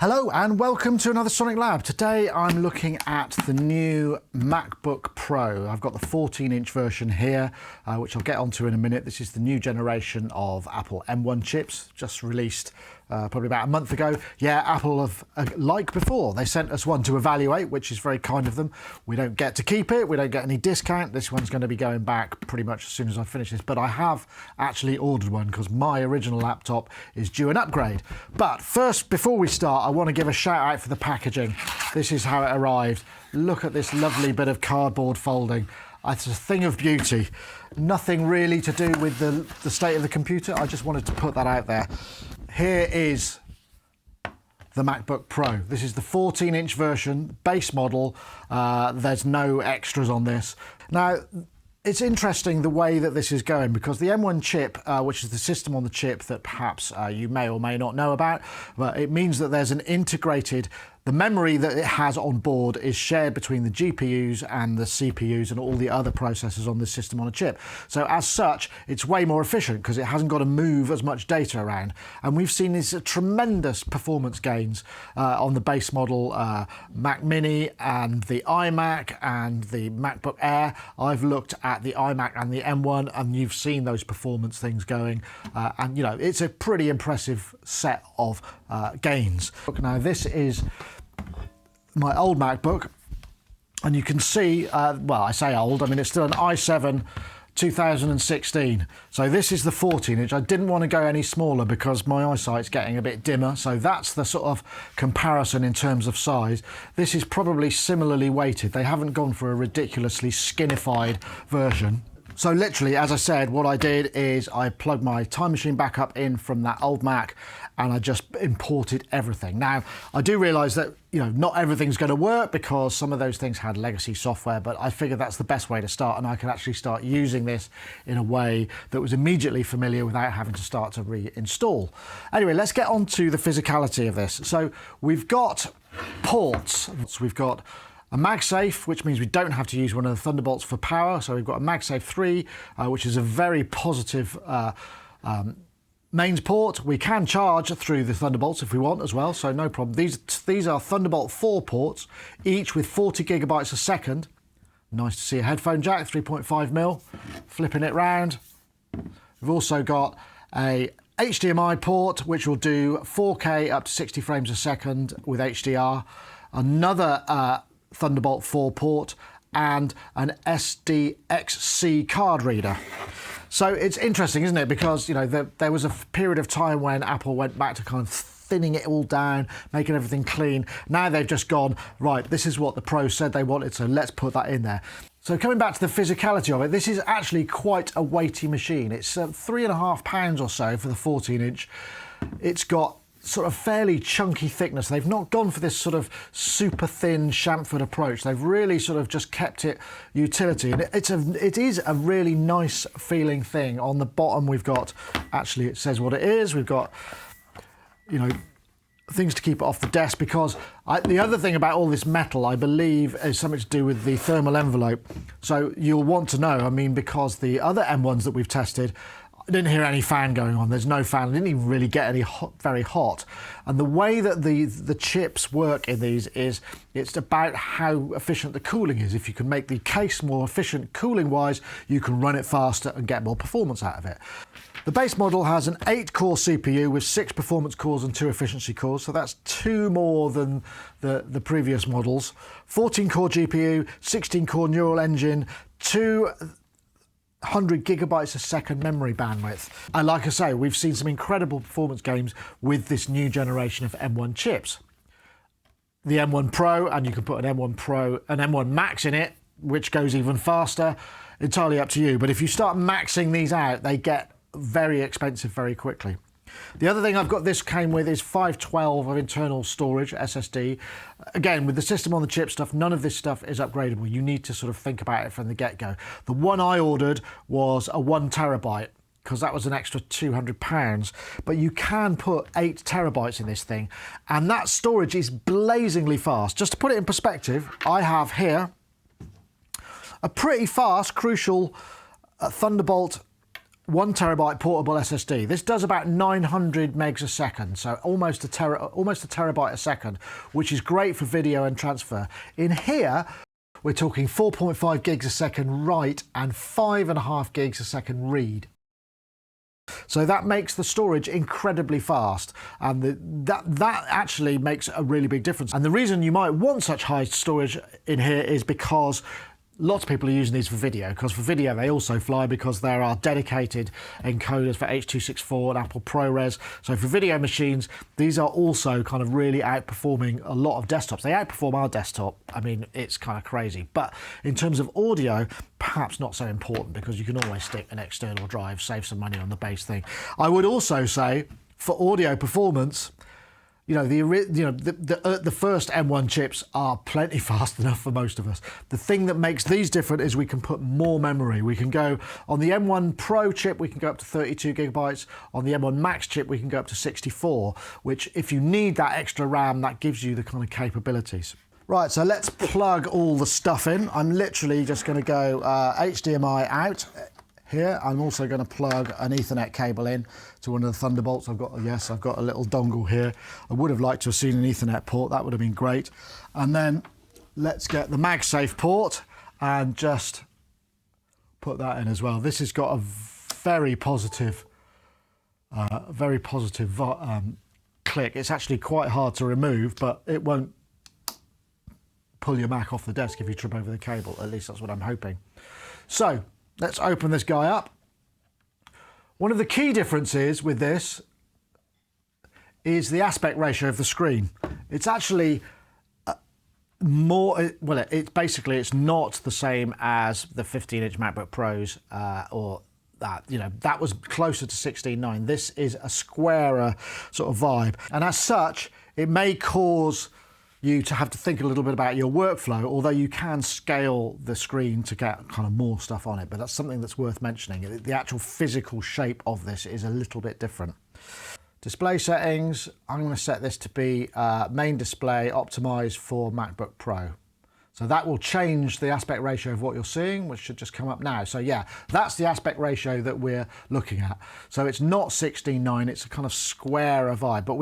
Hello and welcome to another SonicLAB. Today I'm looking at the new MacBook Pro. I've got the 14-inch version here, which I'll get onto in a minute. This is the new generation of Apple M1 chips, just released probably about a month ago. Yeah, Apple have, like before, they sent us one to evaluate, which is very kind of them. We don't get to keep it, we don't get any discount. This one's going to be going back pretty much as soon as I finish this, but I have actually ordered one because my original laptop is due an upgrade. But first, before we start, I want to give a shout out for the packaging. This is how it arrived. Look at this lovely bit of cardboard folding. It's a thing of beauty. Nothing really to do with the state of the computer. I just wanted to put that out there. Here is the MacBook Pro. This is the 14-inch version, base model. There's no extras on this. Now, it's interesting the way that this is going because the M1 chip, which is the system on the chip that perhaps you may or may not know about, but it means that there's an integrated, the memory that it has on board is shared between the GPUs and the CPUs and all the other processors on this system on a chip. So as such, it's way more efficient because it hasn't got to move as much data around. And we've seen these tremendous performance gains on the base model Mac Mini and the iMac and the MacBook Air. I've looked at the iMac and the M1 and you've seen those performance things going. And you know, it's a pretty impressive set of gains. Now this is my old MacBook, and you can see, well, I say old, I mean, it's still an i7 2016. So this is the 14-inch. I didn't want to go any smaller because my eyesight's getting a bit dimmer. So that's the sort of comparison in terms of size. This is probably similarly weighted. They haven't gone for a ridiculously skinified version. So literally, as I said, what I did is I plugged my Time Machine back up in from that old Mac and I just imported everything. Now, I do realise that, you know, not everything's going to work because some of those things had legacy software, but I figured that's the best way to start and I can actually start using this in a way that was immediately familiar without having to start to reinstall. Anyway, let's get on to the physicality of this. So we've got ports. So we've got a MagSafe, which means we don't have to use one of the Thunderbolts for power. So we've got a MagSafe 3, which is a very positive mains port. We can charge through the Thunderbolts if we want as well, so no problem. These are Thunderbolt 4 ports, each with 40 gigabytes a second. Nice to see a headphone jack, 3.5mm, flipping it round. We've also got a HDMI port, which will do 4K up to 60 frames a second with HDR. Another Thunderbolt 4 port and an SDXC card reader. So it's interesting, isn't it? Because, you know, there was a period of time when Apple went back to kind of thinning it all down, making everything clean. Now they've just gone, right, this is what the pros said they wanted, so let's put that in there. So coming back to the physicality of it, this is actually quite a weighty machine. It's 3.5 pounds or so for the 14-inch. It's got sort of fairly chunky thickness. They've not gone for this sort of super thin chamfered approach. They've really sort of just kept it utility, and it is a really nice feeling thing. On the bottom we've got, actually it says what it is. We've got, you know, things to keep it off the desk because the other thing about all this metal, I believe, is something to do with the thermal envelope. So you'll want to know, I mean, because the other M1s that we've tested, I didn't hear any fan going on. There's no fan. I didn't even really get any very hot. And the way that the chips work in these is it's about how efficient the cooling is. If you can make the case more efficient cooling-wise, you can run it faster and get more performance out of it. The base model has an 8-core CPU with 6 performance cores and 2 efficiency cores, so that's 2 more than the previous models. 14-core GPU, 16-core neural engine, 200 gigabytes a second memory bandwidth. And like I say, we've seen some incredible performance games with this new generation of M1 chips. The M1 Pro, and you can put an M1 Pro, an M1 Max in it, which goes even faster. Entirely up to you. But if you start maxing these out, they get very expensive very quickly. The other thing I've got this came with is 512 of internal storage, SSD. Again, with the system on the chip stuff, none of this stuff is upgradable. You need to sort of think about it from the get-go. The one I ordered was a 1 terabyte because that was an extra £200. But you can put 8 terabytes in this thing, and that storage is blazingly fast. Just to put it in perspective, I have here a pretty fast, crucial Thunderbolt 1 terabyte portable SSD. This does about 900 megs a second, so almost a terabyte a second, which is great for video and transfer. In here, we're talking 4.5 gigs a second write and 5.5 gigs a second read. So that makes the storage incredibly fast, and that actually makes a really big difference. And the reason you might want such high storage in here is because lots of people are using these for video, because for video they also fly because there are dedicated encoders for H.264 and Apple ProRes. So for video machines, these are also kind of really outperforming a lot of desktops. They outperform our desktop. I mean, it's kind of crazy. But in terms of audio, perhaps not so important, because you can always stick an external drive, save some money on the base thing. I would also say for audio performance, you know, the first M1 chips are plenty fast enough for most of us. The thing that makes these different is we can put more memory. We can go on the M1 Pro chip, we can go up to 32 gigabytes. On the M1 Max chip, we can go up to 64, which if you need that extra RAM, that gives you the kind of capabilities. Right, so let's plug all the stuff in. I'm literally just going to go HDMI out. Here, I'm also going to plug an Ethernet cable in to one of the Thunderbolts. I've got a little dongle here. I would have liked to have seen an Ethernet port. That would have been great. And then let's get the MagSafe port and just put that in as well. This has got a very positive click. It's actually quite hard to remove, but it won't pull your Mac off the desk if you trip over the cable. At least that's what I'm hoping. So let's open this guy up. One of the key differences with this is the aspect ratio of the screen. It's actually more, well, it's not the same as the 15-inch MacBook Pros or that, you know, that was closer to 16:9. This is a squarer sort of vibe. And as such, it may cause you to have to think a little bit about your workflow, although you can scale the screen to get kind of more stuff on it, but that's something that's worth mentioning. The actual physical shape of this is a little bit different. Display settings, I'm going to set this to be main display optimized for MacBook Pro. So that will change the aspect ratio of what you're seeing, which should just come up now. So yeah, that's the aspect ratio that we're looking at. So it's not 16:9, it's a kind of squarer vibe, but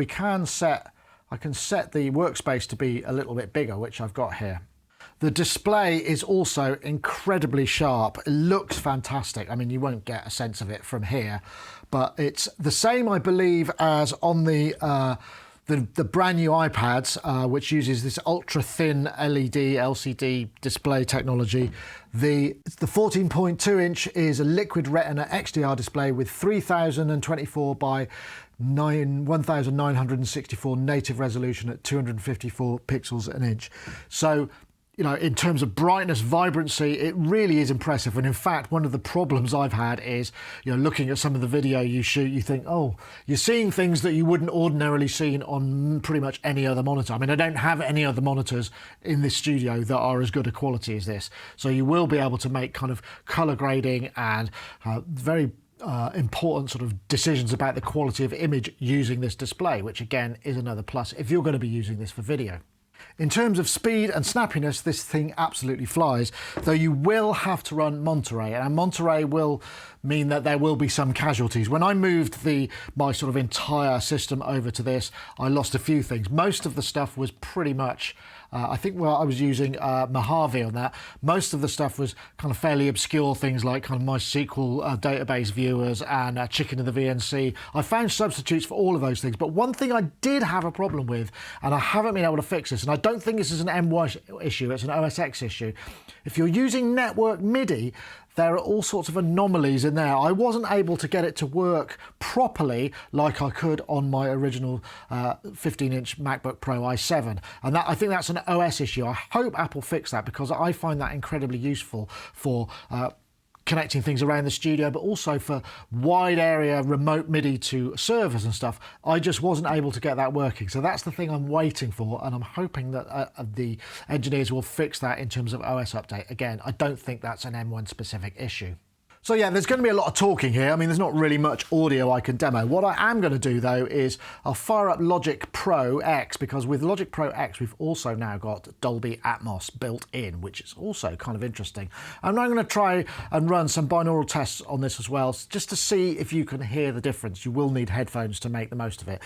I can set the workspace to be a little bit bigger, which I've got here. The display is also incredibly sharp. It looks fantastic. I mean, you won't get a sense of it from here, but it's the same, I believe, as on the brand new iPads, which uses this ultra thin LED LCD display technology. The 14.2 inch is a liquid retina XDR display with 3024 by 1964 native resolution at 254 pixels an inch. So, you know, in terms of brightness, vibrancy, it really is impressive. And in fact, one of the problems I've had is, you know, looking at some of the video you shoot, you think, oh, you're seeing things that you wouldn't ordinarily see on pretty much any other monitor. I mean, I don't have any other monitors in this studio that are as good a quality as this. So you will be able to make kind of color grading and very important sort of decisions about the quality of image using this display, which again is another plus if you're going to be using this for video. In terms of speed and snappiness, this thing absolutely flies, though you will have to run Monterey, and Monterey will mean that there will be some casualties. When I moved my sort of entire system over to this, I lost a few things. Most of the stuff was pretty much, I think I was using Mojave on that. Most of the stuff was kind of fairly obscure things like kind of MySQL database viewers and Chicken of the VNC. I found substitutes for all of those things, but one thing I did have a problem with, and I haven't been able to fix this, and I don't think this is an M1 issue, it's an OS X issue. If you're using network MIDI, there are all sorts of anomalies in there. I wasn't able to get it to work properly like I could on my original 15-inch MacBook Pro i7. And I think that's an OS issue. I hope Apple fix that, because I find that incredibly useful for connecting things around the studio, but also for wide area remote MIDI to servers and stuff. I just wasn't able to get that working. So that's the thing I'm waiting for, and I'm hoping that the engineers will fix that in terms of OS update. Again, I don't think that's an M1 specific issue. So yeah, there's going to be a lot of talking here. I mean, there's not really much audio I can demo. What I am going to do though is I'll fire up Logic Pro X, because with Logic Pro X we've also now got Dolby Atmos built in, which is also kind of interesting. I'm now going to try and run some binaural tests on this as well, just to see if you can hear the difference. You will need headphones to make the most of it.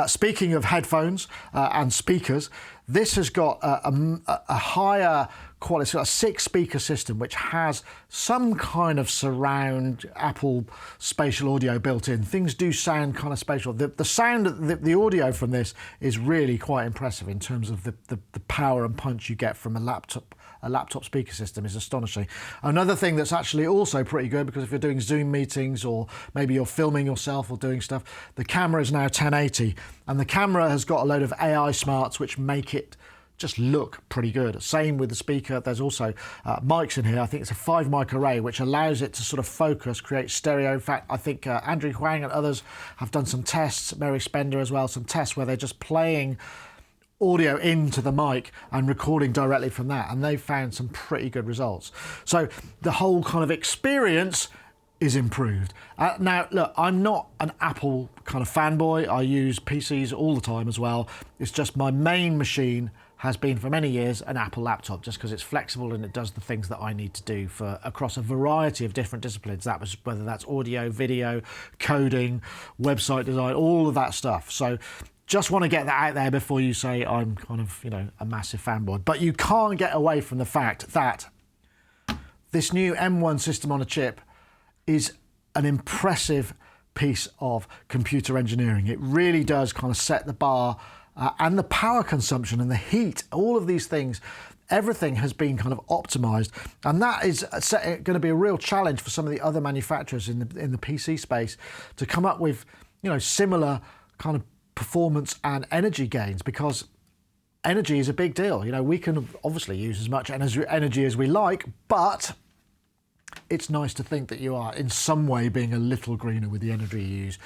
Speaking of headphones and speakers, this has got a higher quality. It's got a 6-speaker system which has some kind of surround Apple spatial audio built in. Things do sound kind of spatial. The sound, the audio from this is really quite impressive in terms of the power and punch you get from a laptop speaker system is astonishing. Another thing that's actually also pretty good, because if you're doing Zoom meetings or maybe you're filming yourself or doing stuff, the camera is now 1080, and the camera has got a load of AI smarts which make it just look pretty good. Same with the speaker. There's also mics in here. I think it's a 5-mic array which allows it to sort of focus, create stereo. In fact, I think Andrew Huang and others have done some tests, Mary Spender as well, some tests where they're just playing audio into the mic and recording directly from that, and they've found some pretty good results. So the whole kind of experience is improved. Now look, I'm not an Apple kind of fanboy. I use PCs all the time as well. It's just my main machine has been for many years an Apple laptop, just because it's flexible and it does the things that I need to do for across a variety of different disciplines. That was whether that's audio, video, coding, website design, all of that stuff. So just want to get that out there before you say I'm kind of, you know, a massive fanboy. But you can't get away from the fact that this new M1 system on a chip is an impressive piece of computer engineering. It really does kind of set the bar, and the power consumption and the heat, all of these things, everything has been kind of optimized, and that is going to be a real challenge for some of the other manufacturers in the PC space to come up with, you know, similar kind of performance and energy gains, because energy is a big deal. You know, we can obviously use as much energy as we like, but it's nice to think that you are in some way being a little greener with the energy you use.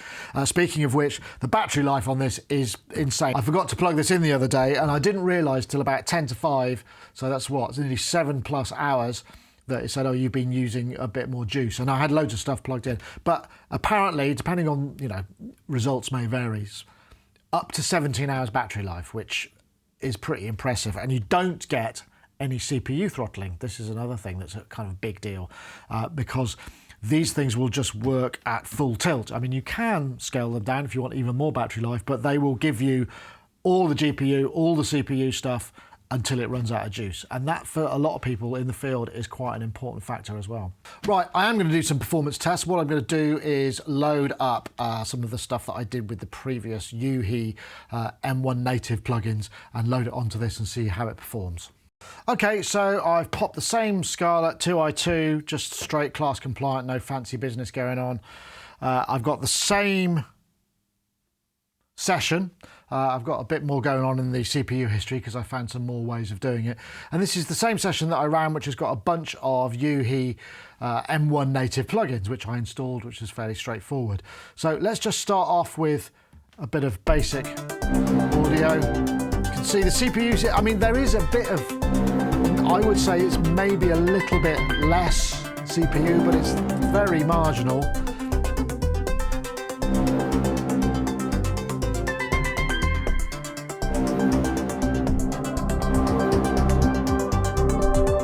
Speaking of which, the battery life on this is insane. I forgot to plug this in the other day, and I didn't realise till about 10 to 5, so that's what, it's nearly 7+ hours, that it said, oh, you've been using a bit more juice. And I had loads of stuff plugged in. But apparently, depending on, you know, results may vary, up to 17 hours battery life, which is pretty impressive. And you don't get any CPU throttling. This is another thing that's a kind of big deal, because these things will just work at full tilt. I mean, you can scale them down if you want even more battery life, but they will give you all the GPU, all the CPU stuff until it runs out of juice. And that, for a lot of people in the field, is quite an important factor as well. Right, I am going to do some performance tests. What I'm going to do is load up some of the stuff that I did with the previous UHI M1 native plugins and load it onto this and see how it performs. Okay, so I've popped the same Scarlett 2i2, just straight class compliant, no fancy business going on. I've got the same session. I've got a bit more going on in the CPU history because I found some more ways of doing it. And this is the same session that I ran, which has got a bunch of UHI M1 native plugins, which I installed, which is fairly straightforward. So let's just start off with a bit of basic audio. You can see the CPU, I mean, there is a bit of, I would say it's maybe a little bit less CPU, but it's very marginal.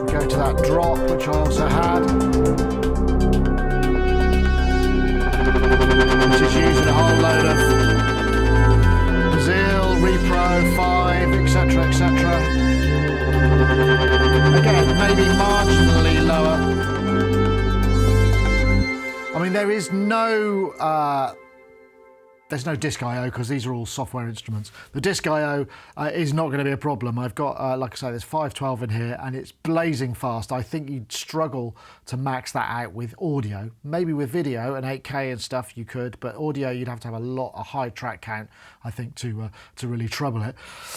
Go to that drop, which I also had, which is using a whole load of Brazil, Repro, 5, etc, etc. Again, maybe marginally lower. I mean, there is no there's no disk I/O because these are all software instruments. The disk I/O is not going to be a problem. I've got, like I say, there's 512 in here and it's blazing fast. I think you'd struggle to max that out with audio. Maybe with video and 8K and stuff you could, but audio you'd have to have a high track count, I think, to really trouble it.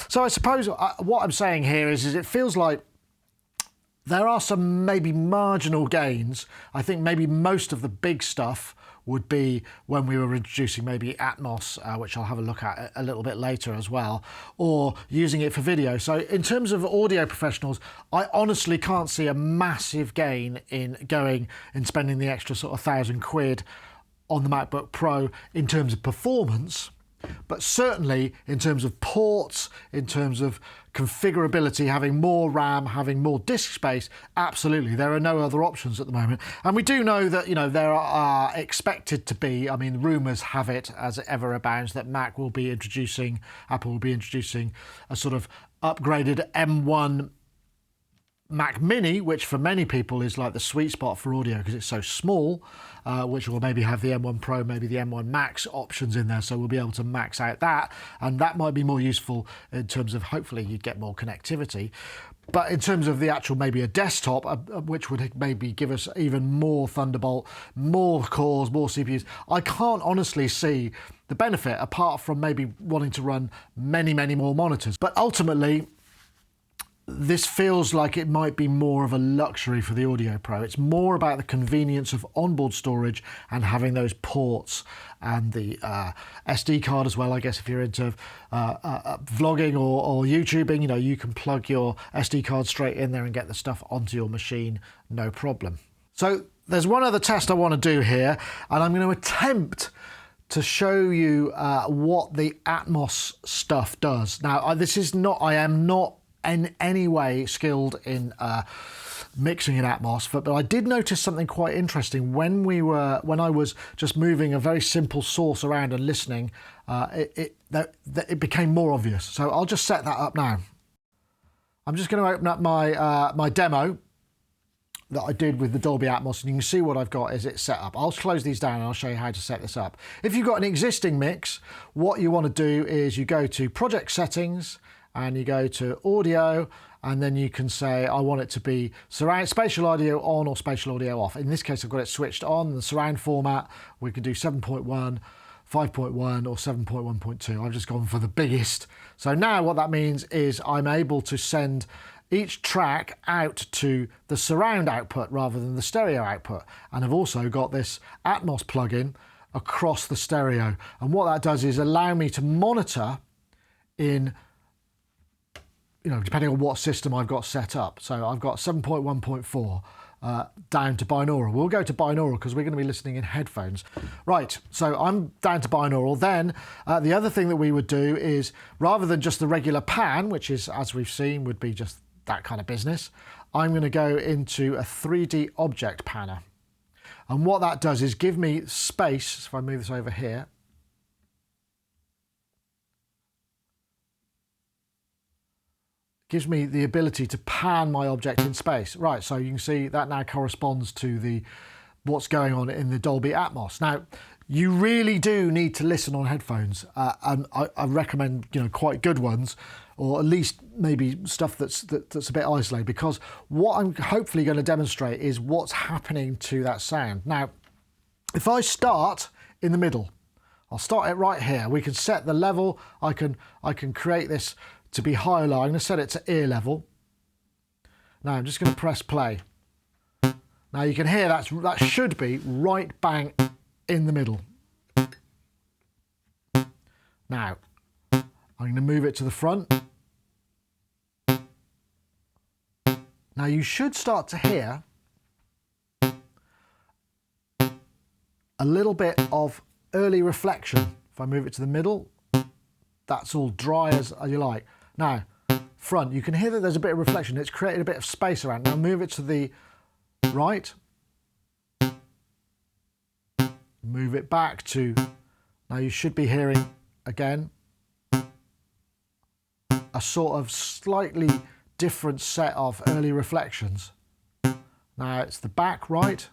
So I suppose what I'm saying here is it feels like there are some maybe marginal gains. I think maybe most of the big stuff would be when we were introducing maybe ATMOS, which I'll have a look at a little bit later as well, or using it for video. So in terms of audio professionals, I honestly can't see a massive gain in going and spending the extra sort of £1,000 on the MacBook Pro in terms of performance. But certainly in terms of ports, in terms of configurability, having more RAM, having more disk space, absolutely. There are no other options at the moment. And we do know that, you know, there are expected to be, I mean, rumours have it, as it ever abounds, that Apple will be introducing a sort of upgraded M1 Mac Mini, which for many people is like the sweet spot for audio because it's so small, which will maybe have the M1 Pro, maybe the M1 Max options in there, so we'll be able to max out that, and that might be more useful in terms of hopefully you'd get more connectivity. But in terms of the actual, maybe a desktop, which would maybe give us even more Thunderbolt, more cores, more CPUs, I can't honestly see the benefit apart from maybe wanting to run many, many more monitors. But ultimately, this feels like it might be more of a luxury for the Audio Pro. It's more about the convenience of onboard storage and having those ports and the SD card as well. I guess if you're into vlogging or YouTubing, you know, you can plug your SD card straight in there and get the stuff onto your machine, no problem. So there's one other test I want to do here, and I'm going to attempt to show you what the ATMOS stuff does. Now, I am not in any way skilled in mixing in ATMOS, but I did notice something quite interesting when I was just moving a very simple source around and listening. It became more obvious. So I'll just set that up now. I'm just going to open up my my demo that I did with the Dolby Atmos, and you can see what I've got is it set up. I'll close these down and I'll show you how to set this up. If you've got an existing mix, what you want to do is you go to Project Settings and you go to Audio, and then you can say, I want it to be surround spatial audio on or spatial audio off. In this case, I've got it switched on, the surround format. We can do 7.1, 5.1 or 7.1.2. I've just gone for the biggest. So now what that means is I'm able to send each track out to the surround output rather than the stereo output. And I've also got this Atmos plugin across the stereo. And what that does is allow me to monitor in, you know, depending on what system I've got set up. So I've got 7.1.4 down to binaural. We'll go to binaural because we're going to be listening in headphones. Right, so I'm down to binaural. Then the other thing that we would do is, rather than just the regular pan, which is, as we've seen, would be just that kind of business, I'm going to go into a 3D object panner. And what that does is give me space. If I move this over here, gives me the ability to pan my object in space. Right, so you can see that now corresponds to what's going on in the Dolby Atmos. Now, you really do need to listen on headphones, and I recommend, you know, quite good ones, or at least maybe stuff that's a bit isolated, because what I'm hopefully going to demonstrate is what's happening to that sound. Now, if I start in the middle, I'll start it right here. We can set the level. I can create this to be high or low. I'm going to set it to ear level. Now I'm just going to press play. Now you can hear that should be right bang in the middle. Now I'm going to move it to the front. Now you should start to hear a little bit of early reflection. If I move it to the middle, that's all dry as you like. Now, front, you can hear that there's a bit of reflection. It's created a bit of space around. Now move it to the right. Move it back to, now you should be hearing, again, a sort of slightly different set of early reflections. Now it's the back right,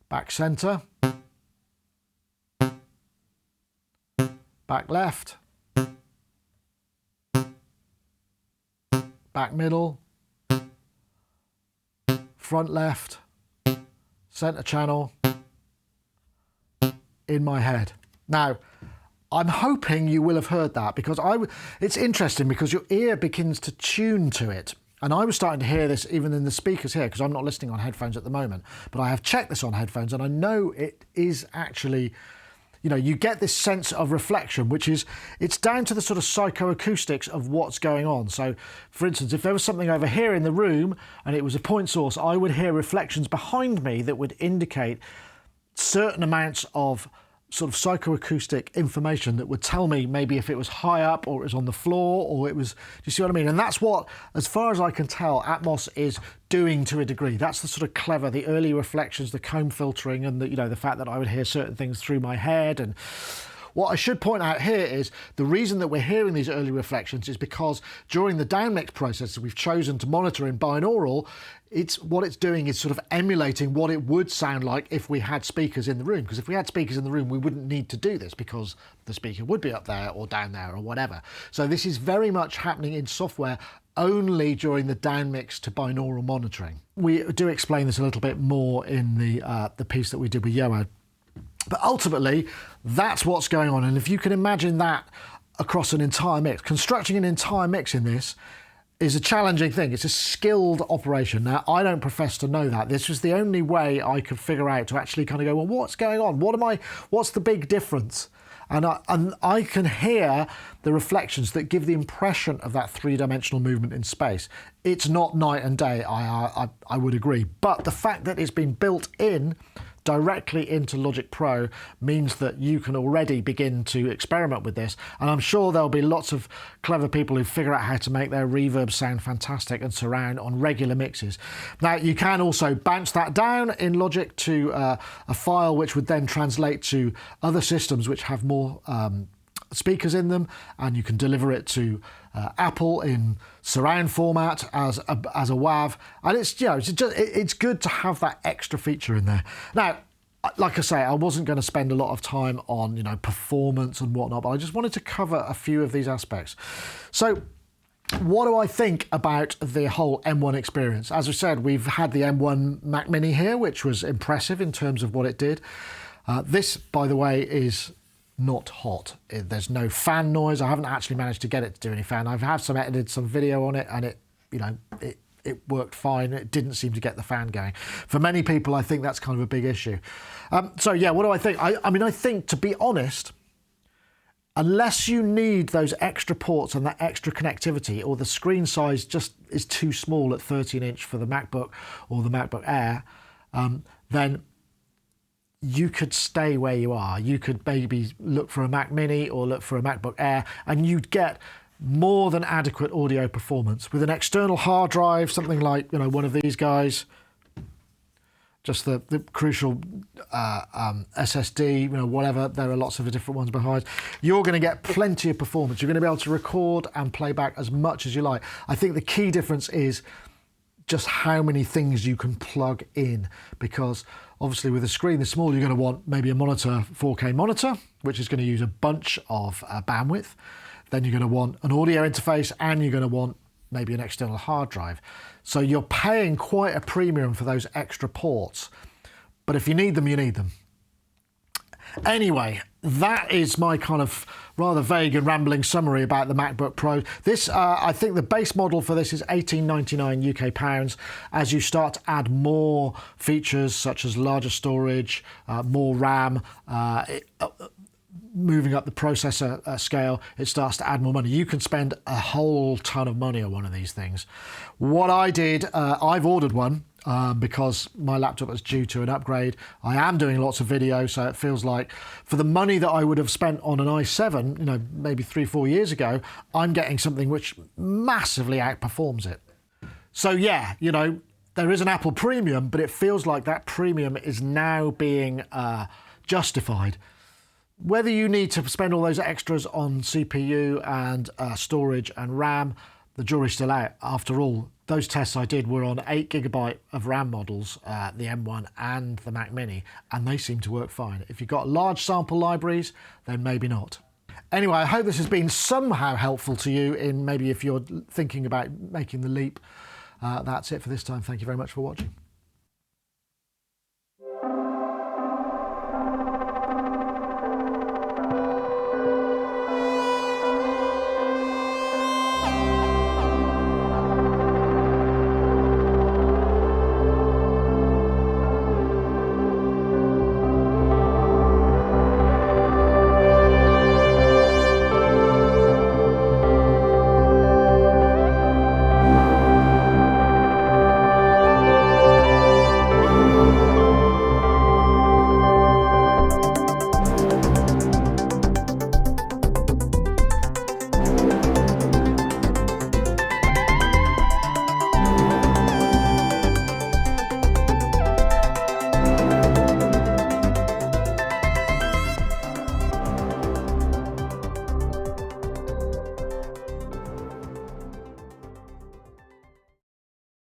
back centre, back left, back middle, front left, centre channel, in my head. Now, I'm hoping you will have heard that, because it's interesting because your ear begins to tune to it. And I was starting to hear this even in the speakers here, because I'm not listening on headphones at the moment, but I have checked this on headphones, and I know it is actually, you know, you get this sense of reflection, which is, it's down to the sort of psychoacoustics of what's going on. So, for instance, if there was something over here in the room and it was a point source, I would hear reflections behind me that would indicate certain amounts of sort of psychoacoustic information that would tell me maybe if it was high up or it was on the floor or it was, do you see what I mean? And that's what, as far as I can tell, Atmos is doing to a degree. That's the sort of clever, the early reflections, the comb filtering, and the, you know, the fact that I would hear certain things through my head. And what I should point out here is the reason that we're hearing these early reflections is because during the downmix process we've chosen to monitor in binaural, what it's doing is sort of emulating what it would sound like if we had speakers in the room. Because if we had speakers in the room, we wouldn't need to do this because the speaker would be up there or down there or whatever. So this is very much happening in software only during the downmix to binaural monitoring. We do explain this a little bit more in the piece that we did with Yoad. But ultimately, that's what's going on. And if you can imagine that across an entire mix, constructing an entire mix in this is a challenging thing. It's a skilled operation. Now, I don't profess to know that. This was the only way I could figure out to actually kind of go, well, what's going on? What's the big difference? And I can hear the reflections that give the impression of that three-dimensional movement in space. It's not night and day, I would agree. But the fact that it's been built in directly into Logic Pro means that you can already begin to experiment with this, and I'm sure there'll be lots of clever people who figure out how to make their reverb sound fantastic and surround on regular mixes. Now, you can also bounce that down in Logic to a file which would then translate to other systems which have more speakers in them, and you can deliver it to Apple in surround format as a WAV, and it's, you know, it's good to have that extra feature in there. Now, like I say, I wasn't going to spend a lot of time on, you know, performance and whatnot, but I just wanted to cover a few of these aspects. So, what do I think about the whole M1 experience? As I said, we've had the M1 Mac Mini here, which was impressive in terms of what it did. This, by the way, is not hot. There's no fan noise. I haven't actually managed to get it to do any fan. I've had edited some video on it, and it, you know, it worked fine. It didn't seem to get the fan going. For many people, I think that's kind of a big issue. So yeah, what do I think? I mean, I think, to be honest, unless you need those extra ports and that extra connectivity, or the screen size just is too small at 13-inch for the MacBook or the MacBook Air, then you could stay where you are. You could maybe look for a Mac Mini or look for a MacBook Air, and you'd get more than adequate audio performance with an external hard drive, something like, you know, one of these guys, just the crucial SSD, you know, whatever. There are lots of different ones behind. You're going to get plenty of performance. You're going to be able to record and play back as much as you like. I think the key difference is just how many things you can plug in, because obviously with a screen this small, you're going to want maybe a monitor, 4K monitor, which is going to use a bunch of bandwidth. Then you're going to want an audio interface, and you're going to want maybe an external hard drive. So you're paying quite a premium for those extra ports. But if you need them, you need them. Anyway, that is my kind of rather vague and rambling summary about the MacBook Pro. This, I think the base model for this is £18.99 UK pounds. As you start to add more features such as larger storage, more RAM, moving up the processor scale, it starts to add more money. You can spend a whole ton of money on one of these things. What I did, I've ordered one because my laptop is due to an upgrade. I am doing lots of video, so it feels like for the money that I would have spent on an i7, you know, maybe 3-4 years ago, I'm getting something which massively outperforms it. So yeah, you know, there is an Apple Premium, but it feels like that premium is now being justified. Whether you need to spend all those extras on CPU and storage and RAM, the jury's still out. After all, those tests I did were on 8GB of RAM models, the M1 and the Mac Mini, and they seem to work fine. If you've got large sample libraries, then maybe not. Anyway, I hope this has been somehow helpful to you in maybe if you're thinking about making the leap. That's it for this time. Thank you very much for watching.